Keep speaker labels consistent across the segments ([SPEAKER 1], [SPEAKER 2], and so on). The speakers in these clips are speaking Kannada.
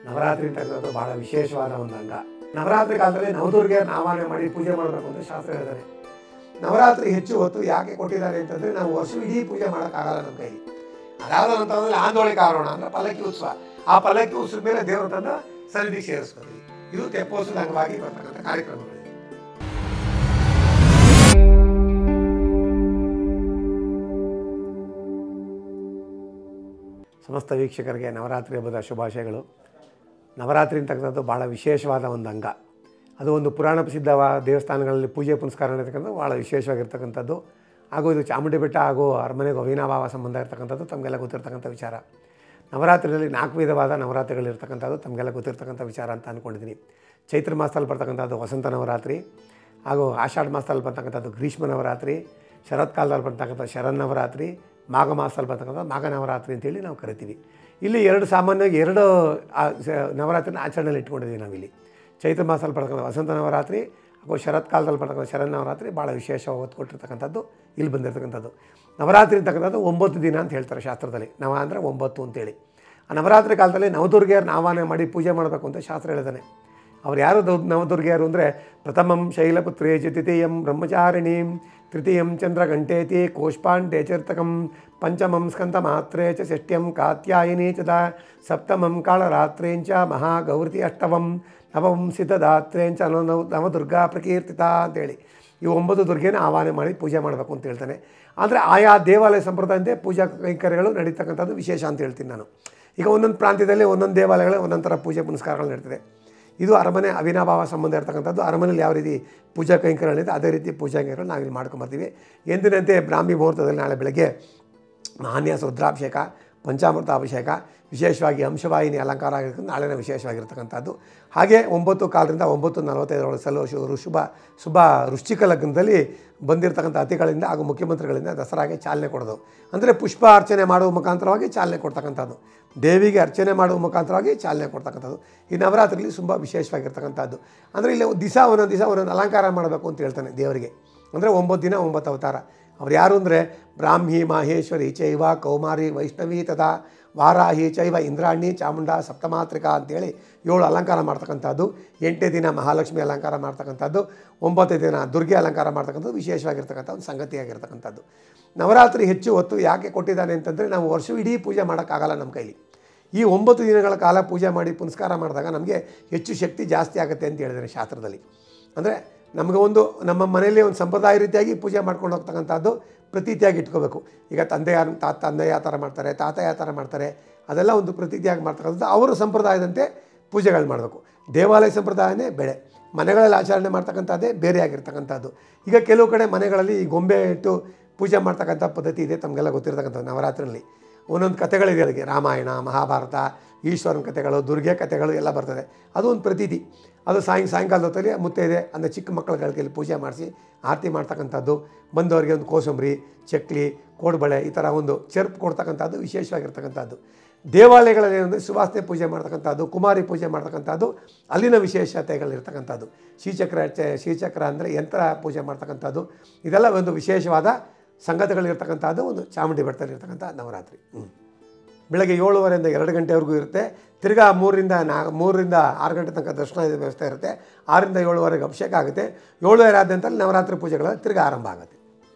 [SPEAKER 1] ನವರಾತ್ರಿ ಅಂತಕ್ಕಂಥದ್ದು ಬಹಳ ವಿಶೇಷವಾದ ಒಂದು ಅಂಗ. ನವರಾತ್ರಿ ಕಾಲದಲ್ಲಿ ನವದುರ್ಗೆಯರನ್ನ ಆವಾಹನೆ ಮಾಡಿ ಪೂಜೆ ಮಾಡಬೇಕು ಅಂತ ಶಾಸ್ತ್ರ ಹೇಳಿದ್ದಾರೆ. ನವರಾತ್ರಿ ಹೆಚ್ಚು ಹೊತ್ತು ಯಾಕೆ ಕೊಟ್ಟಿದ್ದಾರೆ ಅಂತಂದರೆ, ನಾವು ವರ್ಷವಿಡೀ ಪೂಜೆ ಮಾಡೋಕ್ಕಾಗಲ್ಲ ನಮ್ಮ ಕೈಲಿ. ಅದಾದ ನಂತರದಲ್ಲಿ ಆಂದೋಳಿಕ ಆರೋಹಣ ಅಂದರೆ ಪಲ್ಲಕ್ಕಿ ಉತ್ಸವ. ಆ ಪಲ್ಲಕ್ಕಿ ಉತ್ಸವದ ಮೇಲೆ ದೇವರ ತಂದು ಸನ್ನಿಧಿಗೆ ಸೇರಿಸ್ಕೊತೀವಿ. ಇದು ತೆಪ್ಪೋತ್ಸವದ ಅಂಗವಾಗಿ ಬರ್ತಕ್ಕಂಥ ಕಾರ್ಯಕ್ರಮಗಳು. ಸಮಸ್ತ ವೀಕ್ಷಕರಿಗೆ ನವರಾತ್ರಿ ಹಬ್ಬದ ಶುಭಾಶಯಗಳು. ನವರಾತ್ರಿ ಅಂತಕ್ಕಂಥದ್ದು ಭಾಳ ವಿಶೇಷವಾದ ಒಂದು ಅಂಗ. ಅದು ಒಂದು ಪುರಾಣ ಪ್ರಸಿದ್ಧವಾದ ದೇವಸ್ಥಾನಗಳಲ್ಲಿ ಪೂಜೆ ಪುನಸ್ಕಾರ ನಡೆತಕ್ಕಂಥದ್ದು ಭಾಳ ವಿಶೇಷವಾಗಿರ್ತಕ್ಕಂಥದ್ದು. ಹಾಗೂ ಇದು ಚಾಮುಂಡಿ ಬೆಟ್ಟ ಹಾಗೂ ಅರಮನೆಗೆ ಅವಿನಾಭಾವ ಸಂಬಂಧ ಇರತಕ್ಕಂಥದ್ದು ತಮಗೆಲ್ಲ ಗೊತ್ತಿರ್ತಕ್ಕಂಥ ವಿಚಾರ. ನವರಾತ್ರಿಯಲ್ಲಿ 4 ವಿಧವಾದ ನವರಾತ್ರಿಗಳಿರ್ತಕ್ಕಂಥದ್ದು ತಮಗೆಲ್ಲ ಗೊತ್ತಿರ್ತಕ್ಕಂಥ ವಿಚಾರ ಅಂತ ಅಂದ್ಕೊಂಡಿದ್ದೀನಿ. ಚೈತ್ರ ಮಾಸದಲ್ಲಿ ಬರ್ತಕ್ಕಂಥದ್ದು ವಸಂತ ನವರಾತ್ರಿ, ಹಾಗೂ ಆಷಾಢ ಮಾಸದಲ್ಲಿ ಬರ್ತಕ್ಕಂಥದ್ದು ಗ್ರೀಷ್ಮ ನವರಾತ್ರಿ, ಶರತ್ಕಾಲದಲ್ಲಿ ಬರ್ತಕ್ಕಂಥ ಶರನ್ನವರಾತ್ರಿ, ಮಾಘ ಮಾಸದಲ್ಲಿ ಬರ್ತಕ್ಕಂಥ ಮಾಘ ನವರಾತ್ರಿ ಅಂತೇಳಿ ನಾವು ಕರಿತೀವಿ. ಇಲ್ಲಿ ಸಾಮಾನ್ಯವಾಗಿ 2 ನವರಾತ್ರಿನ ಆಚರಣೆಯಲ್ಲಿ ಇಟ್ಕೊಂಡಿದ್ದೀವಿ ನಾವಿಲ್ಲಿ. ಚೈತ್ರ ಮಾಸದಲ್ಲಿ ಬರ್ತಕ್ಕಂಥ ವಸಂತ ನವರಾತ್ರಿ ಹಾಗೂ ಶರತ್ಕಾಲದಲ್ಲಿ ಬರ್ತಕ್ಕಂಥ ಶರನ್ನವರಾತ್ರಿ ಭಾಳ ವಿಶೇಷವಾಗಿ ಒತ್ತು ಕೊಟ್ಟಿರ್ತಕ್ಕಂಥದ್ದು ಇಲ್ಲಿ ಬಂದಿರತಕ್ಕಂಥದ್ದು. ನವರಾತ್ರಿ ಅಂತಕ್ಕಂಥದ್ದು 9 ದಿನ ಅಂತ ಹೇಳ್ತಾರೆ ಶಾಸ್ತ್ರದಲ್ಲಿ. ನವ ಅಂದರೆ 9 ಅಂತೇಳಿ. ಆ ನವರಾತ್ರಿ ಕಾಲದಲ್ಲಿ ನವದುರ್ಗೆಯರನ್ನ ಆವಾಹನೆ ಮಾಡಿ ಪೂಜೆ ಮಾಡಬೇಕು ಅಂತ ಶಾಸ್ತ್ರ ಹೇಳಿದ್ದಾನೆ. ಅವ್ರು ಯಾರು ನವದುರ್ಗೆಯರು ಅಂದರೆ, ಪ್ರಥಮಂ ಶೈಲಪುತ್ರೇ ಚ, ದ್ವಿತೀಯಂ ಬ್ರಹ್ಮಚಾರಿಣೀಂ, ತೃತೀಯಂ ಚಂದ್ರಘಂಟೇತಿ ಕೋಷ್ಪಾಂಡೇ ಚರ್ತಕಂ, ಪಂಚಮಂ ಸ್ಕಂದಮಾತ್ರೇ ಚ, ಷಷ್ಠ್ಯಂ ಕಾತ್ಯಾಯಿನಿ ಚ, ಸಪ್ತಮಂ ಕಾಳರಾತ್ರೇಂಚ ಮಹಾಗೌರಿ ಅಷ್ಟವಂ, ನವಮಂ ಸಿದ್ಧದಾತ್ರೇಂಚ ನವದುರ್ಗಾ ಪ್ರಕೀರ್ತಿತ ಅಂತೇಳಿ ಈ 9 ದುರ್ಗೆನ ಆವಾಹನೆ ಮಾಡಿ ಪೂಜೆ ಮಾಡಬೇಕು ಅಂತ ಹೇಳ್ತಾನೆ. ಆದರೆ ಆಯಾ ದೇವಾಲಯ ಸಂಪ್ರದಾಯದಂತೆ ಪೂಜಾ ಕೈಂಕರ್ಯಗಳು ನಡೀತಕ್ಕಂಥದ್ದು ವಿಶೇಷ ಅಂತ ಹೇಳ್ತೀನಿ ನಾನು. ಈಗ ಒಂದೊಂದು ಪ್ರಾಂತ್ಯದಲ್ಲಿ ಒಂದೊಂದು ದೇವಾಲಯಗಳು ಒಂದೊಂದು ಥರ ಪೂಜೆ ಪುನಸ್ಕಾರಗಳು ನಡೀತದೆ. ಇದು ಅರಮನೆ ಅವಿನಾಭಾವ ಸಂಬಂಧ ಇರ್ತಕ್ಕಂಥದ್ದು. ಅರಮನೆಯಲ್ಲಿ ಯಾವ ರೀತಿ ಪೂಜಾ ಕೈಂಕರ್ಯಗಳಿದೆ ಅದೇ ರೀತಿ ಪೂಜಾ ಕೈಂಕರ್ಯಗಳು ನಾವಿಲ್ಲಿ ಮಾಡ್ಕೊಂಬರ್ತೀವಿ. ಎಂದಿನಂತೆ ಬ್ರಾಹ್ಮಿ ಮುಹೂರ್ತದಲ್ಲಿ ನಾಳೆ ಬೆಳಗ್ಗೆ ಮಹಾನ್ಯಾಸ ರುದ್ರಾಭಿಷೇಕ, ಪಂಚಾಮೃತ ಅಭಿಷೇಕ, ವಿಶೇಷವಾಗಿ ಅಂಶವಾಹಿನಿ ಅಲಂಕಾರ ಆಗಿರ್ತಕ್ಕಂಥ ನಾಳೆನ ವಿಶೇಷವಾಗಿರ್ತಕ್ಕಂಥದ್ದು. ಹಾಗೆ 9:15ರಿಂದ 9:45 ಶುಭ ವೃಶ್ಚಿಕ ಲಗ್ನದಲ್ಲಿ ಬಂದಿರತಕ್ಕಂಥ ಅತಿಥಿಗಳಿಂದ ಹಾಗೂ ಮುಖ್ಯಮಂತ್ರಿಗಳಿಂದ ದಸರಾಗೆ ಚಾಲನೆ ಕೊಡೋದು. ಅಂದರೆ ಪುಷ್ಪ ಅರ್ಚನೆ ಮಾಡುವ ಮುಖಾಂತರವಾಗಿ ಚಾಲನೆ ಕೊಡ್ತಕ್ಕಂಥದ್ದು, ದೇವಿಗೆ ಅರ್ಚನೆ ಮಾಡುವ ಮುಖಾಂತರವಾಗಿ ಚಾಲನೆ ಕೊಡ್ತಕ್ಕಂಥದ್ದು. ಈ ನವರಾತ್ರಿಯಲ್ಲಿ ತುಂಬ ವಿಶೇಷವಾಗಿರ್ತಕ್ಕಂಥದ್ದು. ಅಂದರೆ ಇಲ್ಲಿ ಒಂದೊಂದು ದಿವಸ ಅಲಂಕಾರ ಮಾಡಬೇಕು ಅಂತ ಹೇಳ್ತಾನೆ ದೇವರಿಗೆ. ಅಂದರೆ 9 ದಿನ 9 ಅವತಾರ. ಅವ್ರು ಯಾರು ಅಂದರೆ, ಬ್ರಾಹ್ಮಿ ಮಾಹೇಶ್ವರಿ ಚೈವ ಕೌಮಾರಿ ವೈಷ್ಣವಿ ತಥಾ ವಾರಾಹಿ ಚೈವ ಇಂದ್ರಾಣಿ ಚಾಮುಂಡ ಸಪ್ತಮಾತ್ರಿಕಾ ಅಂತೇಳಿ 7 ಅಲಂಕಾರ ಮಾಡ್ತಕ್ಕಂಥದ್ದು. 8ನೇ ದಿನ ಮಹಾಲಕ್ಷ್ಮಿ ಅಲಂಕಾರ ಮಾಡ್ತಕ್ಕಂಥದ್ದು, 9ನೇ ದಿನ ದುರ್ಗೆ ಅಲಂಕಾರ ಮಾಡ್ತಕ್ಕಂಥದ್ದು ವಿಶೇಷವಾಗಿರ್ತಕ್ಕಂಥ ಒಂದು ಸಂಗತಿಯಾಗಿರ್ತಕ್ಕಂಥದ್ದು. ನವರಾತ್ರಿ ಹೆಚ್ಚು ಹೊತ್ತು ಯಾಕೆ ಕೊಟ್ಟಿದ್ದಾನೆ ಅಂತಂದರೆ, ನಾವು ವರ್ಷವಿಡೀ ಪೂಜೆ ಮಾಡೋಕ್ಕಾಗಲ್ಲ ನಮ್ಮ ಕೈಲಿ. ಈ 9 ದಿನಗಳ ಕಾಲ ಪೂಜೆ ಮಾಡಿ ಪುನಸ್ಕಾರ ಮಾಡಿದಾಗ ನಮಗೆ ಹೆಚ್ಚು ಶಕ್ತಿ ಜಾಸ್ತಿ ಆಗುತ್ತೆ ಅಂತ ಹೇಳಿದ್ದಾರೆ ಶಾಸ್ತ್ರದಲ್ಲಿ. ಅಂದರೆ ನಮಗೆ ನಮ್ಮ ಮನೆಯಲ್ಲಿ ಒಂದು ಸಂಪ್ರದಾಯ ರೀತಿಯಾಗಿ ಪೂಜೆ ಮಾಡ್ಕೊಂಡು ಹೋಗ್ತಕ್ಕಂಥದ್ದು ಪ್ರತೀತಿಯಾಗಿ ಇಟ್ಕೋಬೇಕು. ಈಗ ತಂದೆ ಯಾವ ಥರ ಮಾಡ್ತಾರೆ, ತಾತ ಯಾವ ಥರ ಮಾಡ್ತಾರೆ, ಅದೆಲ್ಲ ಒಂದು ಪ್ರತೀತಿಯಾಗಿ ಮಾಡ್ತಕ್ಕಂಥದ್ದು. ಅವರ ಸಂಪ್ರದಾಯದಂತೆ ಪೂಜೆಗಳು ಮಾಡಬೇಕು. ದೇವಾಲಯ ಸಂಪ್ರದಾಯನೇ ಬೇರೆ, ಮನೆಗಳಲ್ಲಿ ಆಚರಣೆ ಮಾಡ್ತಕ್ಕಂಥದ್ದೇ ಬೇರೆ ಆಗಿರ್ತಕ್ಕಂಥದ್ದು. ಈಗ ಕೆಲವು ಕಡೆ ಮನೆಗಳಲ್ಲಿ ಈ ಗೊಂಬೆ ಇಟ್ಟು ಪೂಜೆ ಮಾಡ್ತಕ್ಕಂಥ ಪದ್ಧತಿ ಇದೆ, ತಮಗೆಲ್ಲ ಗೊತ್ತಿರ್ತಕ್ಕಂಥದ್ದು. ನವರಾತ್ರಿಯಲ್ಲಿ ಒಂದೊಂದು ಕಥೆಗಳಿದೆ, ಅದಕ್ಕೆ ರಾಮಾಯಣ, ಮಹಾಭಾರತ, ಈಶ್ವರನ ಕಥೆಗಳು, ದುರ್ಗೆ ಕಥೆಗಳು ಎಲ್ಲ ಬರ್ತದೆ. ಅದು ಒಂದು ಪ್ರತೀತಿ. ಅದು ಸಾಯಂಕಾಲದ ಹೊತ್ತಲ್ಲಿ ಮುತ್ತೈದೆ ಅಂದರೆ ಚಿಕ್ಕ ಮಕ್ಕಳ ಕೈಯಲ್ಲಿ ಪೂಜೆ ಮಾಡಿಸಿ ಆರತಿ ಮಾಡ್ತಕ್ಕಂಥದ್ದು, ಬಂದವರಿಗೆ ಒಂದು ಕೋಸಂಬರಿ, ಚಕ್ಲಿ, ಕೋಡುಬಳೆ ಈ ಥರ ಒಂದು ಚೆರ್ಪ್ ಕೊಡ್ತಕ್ಕಂಥದ್ದು ವಿಶೇಷವಾಗಿರ್ತಕ್ಕಂಥದ್ದು. ದೇವಾಲಯಗಳಲ್ಲಿ ಏನಂದರೆ ಸುವಾಸನೆ ಪೂಜೆ ಮಾಡ್ತಕ್ಕಂಥದ್ದು, ಕುಮಾರಿ ಪೂಜೆ ಮಾಡ್ತಕ್ಕಂಥದ್ದು ಅಲ್ಲಿನ ವಿಶೇಷತೆಗಳಿರ್ತಕ್ಕಂಥದ್ದು. ಶ್ರೀಚಕ್ರ ಅಂದರೆ ಯಂತ್ರ ಪೂಜೆ ಮಾಡ್ತಕ್ಕಂಥದ್ದು, ಇದೆಲ್ಲ ಒಂದು ವಿಶೇಷವಾದ ಸಂಗತಿಗಳಿರ್ತಕ್ಕಂಥದ್ದು ಒಂದು ಚಾಮುಂಡಿ ಬೆಟ್ಟದಲ್ಲಿರ್ತಕ್ಕಂಥ ನವರಾತ್ರಿ. ಬೆಳಗ್ಗೆ 7:30ರಿಂದ 2 ಗಂಟೆವರೆಗೂ ಇರುತ್ತೆ. ತಿರ್ಗಾ 3ರಿಂದ 6 ಗಂಟೆ ತನಕ ದರ್ಶನ ವ್ಯವಸ್ಥೆ ಇರುತ್ತೆ. 6ರಿಂದ 7:30ಗೆ ಅಭಿಷೇಕ ಆಗುತ್ತೆ. 7:30 ಆದ ನಂತರ ನವರಾತ್ರಿ ಪೂಜೆಗಳ ತಿರ್ಗಾ ಆರಂಭ ಆಗುತ್ತೆ.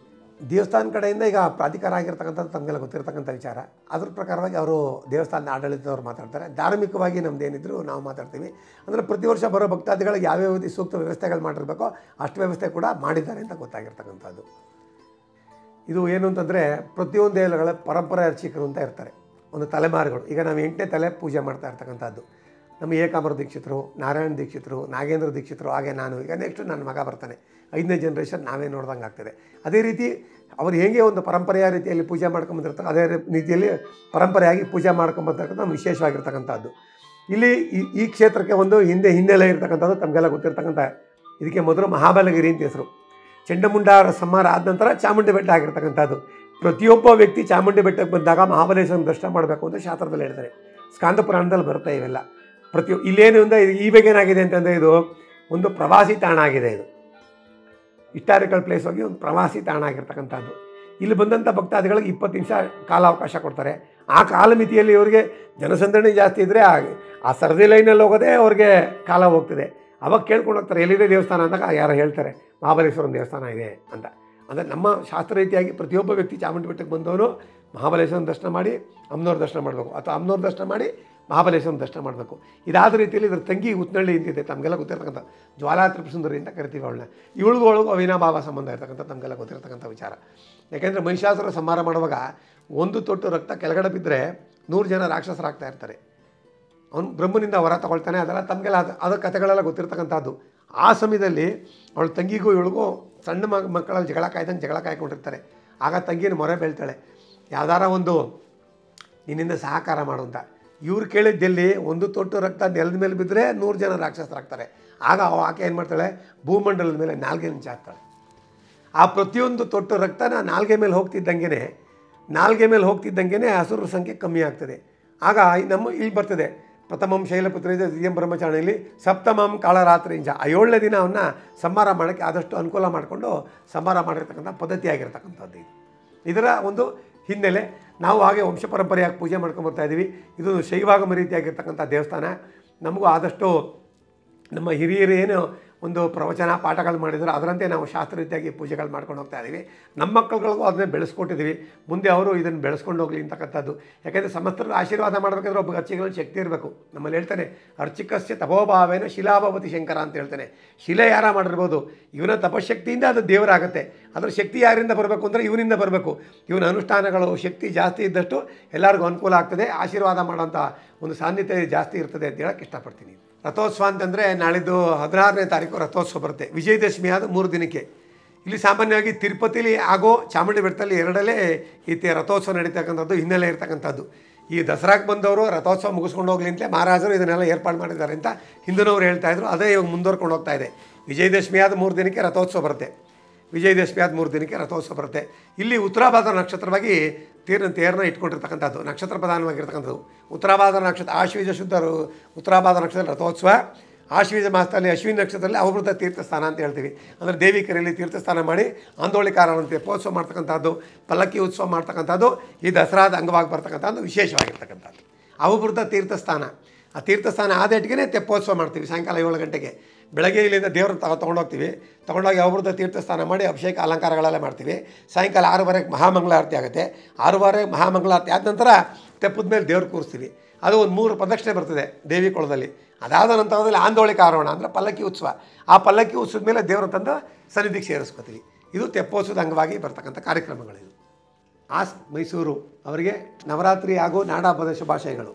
[SPEAKER 1] ದೇವಸ್ಥಾನ ಕಡೆಯಿಂದ ಈಗ ಪ್ರಾಧಿಕಾರ ಆಗಿರ್ತಕ್ಕಂಥದ್ದು ತಮಗೆಲ್ಲ ಗೊತ್ತಿರ್ತಕ್ಕಂಥ ವಿಚಾರ. ಅದ್ರ ಪ್ರಕಾರವಾಗಿ ಅವರು ದೇವಸ್ಥಾನದ ಆಡಳಿತದವ್ರು ಮಾತಾಡ್ತಾರೆ. ಧಾರ್ಮಿಕವಾಗಿ ನಮ್ಮದೇನಿದ್ರು ನಾವು ಮಾತಾಡ್ತೀವಿ. ಅಂದರೆ ಪ್ರತಿ ವರ್ಷ ಬರೋ ಭಕ್ತಾದಿಗಳಿಗೆ ಯಾವ್ಯಾವ ಸೂಕ್ತ ವ್ಯವಸ್ಥೆಗಳು ಮಾಡಿರಬೇಕೋ ಅಷ್ಟು ವ್ಯವಸ್ಥೆ ಕೂಡ ಮಾಡಿದ್ದಾರೆ ಅಂತ ಗೊತ್ತಾಗಿರ್ತಕ್ಕಂಥದ್ದು. ಇದು ಏನು ಅಂತಂದರೆ, ಪ್ರತಿಯೊಂದು ದೇವರುಗಳ ಪರಂಪರೆ ಅರ್ಚಕರು ಅಂತ ಇರ್ತಾರೆ, ಒಂದು ತಲೆಮಾರುಗಳು. ಈಗ ನಾವು 8ನೇ ತಲೆ ಪೂಜೆ ಮಾಡ್ತಾ ಇರ್ತಕ್ಕಂಥದ್ದು. ನಮ್ಮ ಏಕಾಂಬರ ದೀಕ್ಷಿತರು, ನಾರಾಯಣ ದೀಕ್ಷಿತರು, ನಾಗೇಂದ್ರ ದೀಕ್ಷಿತರು, ಹಾಗೆ ನಾನು. ಈಗ ನೆಕ್ಸ್ಟ್ ನನ್ನ ಮಗ ಬರ್ತಾನೆ, 5ನೇ ಜನ್ರೇಷನ್ ನಾವೇ ನೋಡ್ದಂಗೆ ಆಗ್ತದೆ. ಅದೇ ರೀತಿ ಅವರು ಹೇಗೆ ಒಂದು ಪರಂಪರೆಯ ರೀತಿಯಲ್ಲಿ ಪೂಜೆ ಮಾಡ್ಕೊಂಬಂದಿರ್ತಾರೆ, ಅದೇ ರೀತಿಯಲ್ಲಿ ಪರಂಪರೆಯಾಗಿ ಪೂಜೆ ಮಾಡ್ಕೊಂಬರ್ತಕ್ಕಂಥ ವಿಶೇಷವಾಗಿರ್ತಕ್ಕಂಥದ್ದು. ಇಲ್ಲಿ ಈ ಕ್ಷೇತ್ರಕ್ಕೆ ಒಂದು ಹಿನ್ನೆಲೆ ಇರ್ತಕ್ಕಂಥದ್ದು ತಮಗೆಲ್ಲ ಗೊತ್ತಿರ್ತಕ್ಕಂಥ. ಇದಕ್ಕೆ ಮೊದಲು ಮಹಾಬಲಗಿರಿ ಅಂತ ಹೆಸರು. ಚಂಡಮುಂಡರ ಸಂಹಾರ ಆದ ನಂತರ ಚಾಮುಂಡಿ ಬೆಟ್ಟ ಆಗಿರ್ತಕ್ಕಂಥದ್ದು. ಪ್ರತಿಯೊಬ್ಬ ವ್ಯಕ್ತಿ ಚಾಮುಂಡಿ ಬೆಟ್ಟಕ್ಕೆ ಬಂದಾಗ ಮಹಾಬಲೇಶ್ವರನ ದರ್ಶನ ಮಾಡಬೇಕು ಅಂತ ಶಾಸ್ತ್ರದಲ್ಲಿ ಹೇಳ್ತಾರೆ. ಸ್ಕಾಂದ ಪುರಾಣದಲ್ಲಿ ಬರ್ತಾ ಇವೆಲ್ಲ. ಇಲ್ಲೇನು ಅಂದರೆ ಇವಾಗ ಏನಾಗಿದೆ ಅಂತಂದರೆ, ಇದು ಒಂದು ಪ್ರವಾಸಿ ತಾಣ ಆಗಿದೆ. ಇದು ಹಿಸ್ಟಾರಿಕಲ್ ಪ್ಲೇಸ್ ಹೋಗಿ ಒಂದು ಪ್ರವಾಸಿ ತಾಣ ಆಗಿರ್ತಕ್ಕಂಥದ್ದು. ಇಲ್ಲಿ ಬಂದಂಥ ಭಕ್ತಾದಿಗಳಿಗೆ 20 ನಿಮಿಷ ಕಾಲಾವಕಾಶ ಕೊಡ್ತಾರೆ. ಆ ಕಾಲಮಿತಿಯಲ್ಲಿ ಇವರಿಗೆ ಜನಸಂದಣಿ ಜಾಸ್ತಿ ಇದ್ದರೆ ಆ ಸರದಿ ಲೈನಲ್ಲಿ ಹೋಗೋದೇ ಅವ್ರಿಗೆ ಕಾಲ ಹೋಗ್ತದೆ. ಅವಾಗ ಕೇಳ್ಕೊಂಡು ಹೋಗ್ತಾರೆ ಎಲ್ಲಿದೆ ದೇವಸ್ಥಾನ ಅಂದಾಗ ಯಾರು ಹೇಳ್ತಾರೆ ಮಹಾಬಲೇಶ್ವರನ ದೇವಸ್ಥಾನ ಇದೆ ಅಂತ. ಅಂದರೆ ನಮ್ಮ ಶಾಸ್ತ್ರ ರೀತಿಯಾಗಿ ಪ್ರತಿಯೊಬ್ಬ ವ್ಯಕ್ತಿ ಚಾಮುಂಡಿ ಬೆಟ್ಟಕ್ಕೆ ಬಂದವನು ಮಹಾಬಲೇಶ್ವರನ ದರ್ಶನ ಮಾಡಿ ಅಮ್ಮನವ್ರ ದರ್ಶನ ಮಾಡಬೇಕು, ಅಥವಾ ಅಮ್ಮನವ್ರ ದರ್ಶನ ಮಾಡಿ ಮಹಾಬಲೇಶ್ವರನ ದರ್ಶನ ಮಾಡಬೇಕು. ಇದಾದ ರೀತಿಯಲ್ಲಿ ಇದ್ರ ತಂಗಿ ಉತ್ನಳ್ಳಿ ಇಂತಿದೆ, ತಮಗೆಲ್ಲ ಗೊತ್ತಿರ್ತಕ್ಕಂಥ ಜ್ವಾಲಾ ತ್ರಿಪುರಸುಂದರಿ ಅಂತ ಕರಿತೀವಿ ಅವಳನ್ನ. ಇವಳಿಗೂ ಅವಿನಾಭಾವ ಸಂಬಂಧ ಇರ್ತಕ್ಕಂಥ ತಮಗೆಲ್ಲ ಗೊತ್ತಿರ್ತಕ್ಕಂಥ ವಿಚಾರ. ಯಾಕೆಂದರೆ ಮಹಿಷಾಸುರ ಸಂಹಾರ ಮಾಡುವಾಗ ಒಂದು ತೊಟ್ಟು ರಕ್ತ ಕೆಳಗಡೆ ಬಿದ್ದರೆ 100 ಜನ ರಾಕ್ಷಸರಾಗ್ತಾ ಇರ್ತಾರೆ. ಅವನು ಬ್ರಹ್ಮನಿಂದ ಹೊರ ತಗೊಳ್ತಾನೆ. ಅದೆಲ್ಲ ತಮಗೆಲ್ಲ ಅದರ ಕಥೆಗಳೆಲ್ಲ ಗೊತ್ತಿರ್ತಕ್ಕಂಥದ್ದು. ಆ ಸಮಯದಲ್ಲಿ ಅವಳ ತಂಗಿಗೂ ಇವಳಿಗೂ ಸಣ್ಣ ಮಕ್ಕಳಲ್ಲಿ ಜಗಳ ಕಾಯ್ಕೊಂಡಿರ್ತಾರೆ. ಆಗ ತಂಗಿನ ಮೊರೆ ಬೀಳ್ತಾಳೆ, ಯಾವ್ದಾರ ಒಂದು ನಿನ್ನಿಂದ ಸಹಕಾರ ಮಾಡು ಅಂತ. ಇವ್ರು ಕೇಳಿದ್ದೆಲ್ಲಿ ಒಂದು ತೊಟ್ಟು ರಕ್ತ ನೆಲದ ಮೇಲೆ ಬಿದ್ದರೆ 100 ಜನ ರಾಕ್ಷಸರಾಗ್ತಾರೆ. ಆಗ ಆಕೆ ಏನು ಮಾಡ್ತಾಳೆ, ಭೂಮಂಡಲದ ಮೇಲೆ ನಾಲ್ಗೆ ಹಾಕ್ತಾಳೆ. ಆ ಪ್ರತಿಯೊಂದು ತೊಟ್ಟು ರಕ್ತನ ನಾಲ್ಗೆ ಮೇಲೆ ಹೋಗ್ತಿದ್ದಂಗೆ ಹಸುರ ಸಂಖ್ಯೆ ಕಮ್ಮಿ ಆಗ್ತದೆ. ಆಗ ಇಲ್ಲಿ ಬರ್ತದೆ ಪ್ರಥಮಂ ಶೈಲಪುತ್ರೇಜ ದ್ವಿತೀಯಂ ಬ್ರಹ್ಮಚಾರಿಯಲ್ಲಿ ಸಪ್ತಮಂ ಕಾಳರಾತ್ರಿಂಜ. 7ನೇ ದಿನ ಅವನ್ನ ಸಂಹಾರ ಮಾಡೋಕ್ಕೆ ಆದಷ್ಟು ಅನುಕೂಲ ಮಾಡಿಕೊಂಡು ಸಂಹಾರ ಮಾಡಿರ್ತಕ್ಕಂಥ ಪದ್ಧತಿಯಾಗಿರ್ತಕ್ಕಂಥದ್ದು ಇದು. ಇದರ ಒಂದು ಹಿನ್ನೆಲೆ ನಾವು ಹಾಗೆ ವಂಶ ಪರಂಪರೆಯಾಗಿ ಪೂಜೆ ಮಾಡ್ಕೊಂಬರ್ತಾ ಇದ್ದೀವಿ. ಇದು ಶೈವಾಗಮ ರೀತಿಯಾಗಿರ್ತಕ್ಕಂಥ ದೇವಸ್ಥಾನ. ನಮಗೂ ಆದಷ್ಟು ನಮ್ಮ ಹಿರಿಯರು ಏನು ಒಂದು ಪ್ರವಚನ ಪಾಠಗಳು ಮಾಡಿದ್ರು ಅದರಂತೆ ನಾವು ಶಾಸ್ತ್ರ ರೀತಿಯಾಗಿ ಪೂಜೆಗಳು ಮಾಡ್ಕೊಂಡು ಹೋಗ್ತಾ ಇದ್ದೀವಿ. ನಮ್ಮ ಮಕ್ಕಳುಗಳಿಗೂ ಅದನ್ನೇ ಬೆಳೆಸ್ಕೊಟ್ಟಿದ್ದೀವಿ. ಮುಂದೆ ಅವರು ಇದನ್ನು ಬೆಳೆಸ್ಕೊಂಡು ಹೋಗಲಿ ಅಂತಕ್ಕಂಥದ್ದು. ಯಾಕೆಂದರೆ ಸಮಸ್ತರು ಆಶೀರ್ವಾದ ಮಾಡಬೇಕಾದ್ರೆ ಒಬ್ಬ ಅರ್ಚಿಗಳಲ್ಲಿ ಶಕ್ತಿ ಇರಬೇಕು. ನಮ್ಮಲ್ಲಿ ಹೇಳ್ತಾನೆ ಅರ್ಚಿಕಸ್ಯ ತಪೋಭಾವೇನ ಶಿಲಾಭವತಿ ಶಂಕರ ಅಂತ ಹೇಳ್ತಾನೆ. ಶಿಲೆ ಯಾರ ಮಾಡಿರ್ಬೋದು, ಇವನ ತಪಶಕ್ತಿಯಿಂದ ಅದು ದೇವರಾಗುತ್ತೆ. ಅದರ ಶಕ್ತಿ ಯಾರಿಂದ ಬರಬೇಕು ಅಂದರೆ ಇವನಿಂದ ಬರಬೇಕು. ಇವನ ಅನುಷ್ಠಾನಗಳು ಶಕ್ತಿ ಜಾಸ್ತಿ ಇದ್ದಷ್ಟು ಎಲ್ಲರಿಗೂ ಅನುಕೂಲ ಆಗ್ತದೆ. ಆಶೀರ್ವಾದ ಮಾಡೋಂಥ ಒಂದು ಸಾನ್ನಿಧ್ಯ ಜಾಸ್ತಿ ಇರ್ತದೆ ಅಂತ ಹೇಳಕ್ಕೆ ಇಷ್ಟಪಡ್ತೀನಿ. ರಥೋತ್ಸವ ಅಂತಂದರೆ ನಾಳಿದ್ದು 16ನೇ ತಾರೀಕು ರಥೋತ್ಸವ ಬರುತ್ತೆ. ವಿಜಯದಶಮಿ ಆದ 3 ದಿನಕ್ಕೆ. ಇಲ್ಲಿ ಸಾಮಾನ್ಯವಾಗಿ ತಿರುಪತಿಲಿ ಆಗೋ ಚಾಮುಂಡಿ ಬೆಟ್ಟದಲ್ಲಿ ಎರಡಲ್ಲೇ ರಥೋತ್ಸವ ನಡೀತಕ್ಕಂಥದ್ದು ಹಿನ್ನೆಲೆ ಇರ್ತಕ್ಕಂಥದ್ದು. ಈ ದಸರಾಕ್ಕೆ ಬಂದವರು ರಥೋತ್ಸವ ಮುಗಿಸ್ಕೊಂಡು ಹೋಗ್ಲಿ ಅಂತಲೇ ಮಹಾರಾಜರು ಇದನ್ನೆಲ್ಲ ಏರ್ಪಾಡು ಮಾಡಿದ್ದಾರೆ ಅಂತ ಹಿಂದಿನವ್ರು ಹೇಳ್ತಾಯಿದ್ರು. ಅದೇ ಇವಾಗ ಮುಂದುವರ್ಕೊಂಡು ಹೋಗ್ತಾ ಇದೆ. ವಿಜಯದಶಮಿ ಆದ 3 ದಿನಕ್ಕೆ ರಥೋತ್ಸವ ಬರುತ್ತೆ. ವಿಜಯದಶಮಿ ಆದ 3 ದಿನಕ್ಕೆ ರಥೋತ್ಸವ ಬರುತ್ತೆ. ಇಲ್ಲಿ ಉತ್ತರಾಭಾದ್ರ ನಕ್ಷತ್ರವಾಗಿ ತೇರನ್ನ ಇಟ್ಕೊಂಡಿರ್ತಕ್ಕಂಥದ್ದು, ನಕ್ಷತ್ರ ಪ್ರಧಾನವಾಗಿರ್ತಕ್ಕಂಥದ್ದು. ಉತ್ತರಾಭಾದ್ರ ನಕ್ಷತ್ರ ಆಶ್ವೀಜ ಶುದ್ಧ ಉತ್ತರಾಭಾದ್ರ ನಕ್ಷತ್ರ ರಥೋತ್ಸವ. ಆಶ್ವೀಜ ಮಾಸದಲ್ಲಿ ಅಶ್ವಿನಿ ನಕ್ಷತ್ರದಲ್ಲಿ ಅವಭೃತ ತೀರ್ಥಸ್ಥಾನ ಅಂತ ಹೇಳ್ತೀವಿ. ಅಂದರೆ ದೇವಿಕರಲ್ಲಿ ತೀರ್ಥಸ್ಥಾನ ಮಾಡಿ ಆಂದೋಳಿಕಾರರಂತೆ ತೆಪ್ಪೋತ್ಸವ ಮಾಡ್ತಕ್ಕಂಥದ್ದು, ಪಲ್ಲಕ್ಕಿ ಉತ್ಸವ ಮಾಡ್ತಕ್ಕಂಥದ್ದು ಈ ದಸರಾದ ಅಂಗವಾಗಿ ಬರ್ತಕ್ಕಂಥದ್ದು ವಿಶೇಷವಾಗಿರ್ತಕ್ಕಂಥದ್ದು ಅವಭೃತ ತೀರ್ಥಸ್ಥಾನ. ಆ ತೀರ್ಥಸ್ಥಾನ ಆದೇಟಿಗೆ ತೆಪ್ಪೋತ್ಸವ ಮಾಡ್ತೀವಿ. ಸಾಯಂಕಾಲ 7 ಗಂಟೆಗೆ. ಬೆಳಗ್ಗೆ ಇಲ್ಲಿಂದ ದೇವ್ರನ್ನ ತೊಗೊಂಡೋಗ್ತೀವಿ. ತೊಗೊಂಡೋಗಿ ಅವಭೃತ ತೀರ್ಥಸ್ಥಾನ ಮಾಡಿ ಅಭಿಷೇಕ ಅಲಂಕಾರಗಳೆಲ್ಲ ಮಾಡ್ತೀವಿ. ಸಾಯಂಕಾಲ 6:30ಕ್ಕೆ ಮಹಾಮಂಗಳಾರತಿ ಆಗುತ್ತೆ. 6:30 ಮಹಾಮಂಗಳಾರತಿ ಆದ ನಂತರ ತೆಪ್ಪದ ಮೇಲೆ ದೇವ್ರು ಕೂರಿಸ್ತೀವಿ. ಅದು ಒಂದು 3 ಪ್ರದಕ್ಷಿಣೆ ಬರ್ತದೆ ದೇವಿ ಕೊಳದಲ್ಲಿ. ಅದಾದ ನಂತರದಲ್ಲಿ ಆಂದೋಳಿಕ ಆರೋಹಣ ಅಂದರೆ ಪಲ್ಲಕ್ಕಿ ಉತ್ಸವ. ಆ ಪಲ್ಲಕ್ಕಿ ಉತ್ಸವದ ಮೇಲೆ ದೇವ್ರ ತಂದು ಸನ್ನಿಧಿಗೆ ಸೇರಿಸ್ಕೊತೀವಿ. ಇದು ತೆಪ್ಪೋತ್ಸವದ ಅಂಗವಾಗಿ ಬರ್ತಕ್ಕಂಥ ಕಾರ್ಯಕ್ರಮಗಳಿದು. ಮೈಸೂರು ಅವರಿಗೆ ನವರಾತ್ರಿ ಹಾಗೂ ನಾಡಹಬ್ಬದ ಶುಭಾಶಯಗಳು.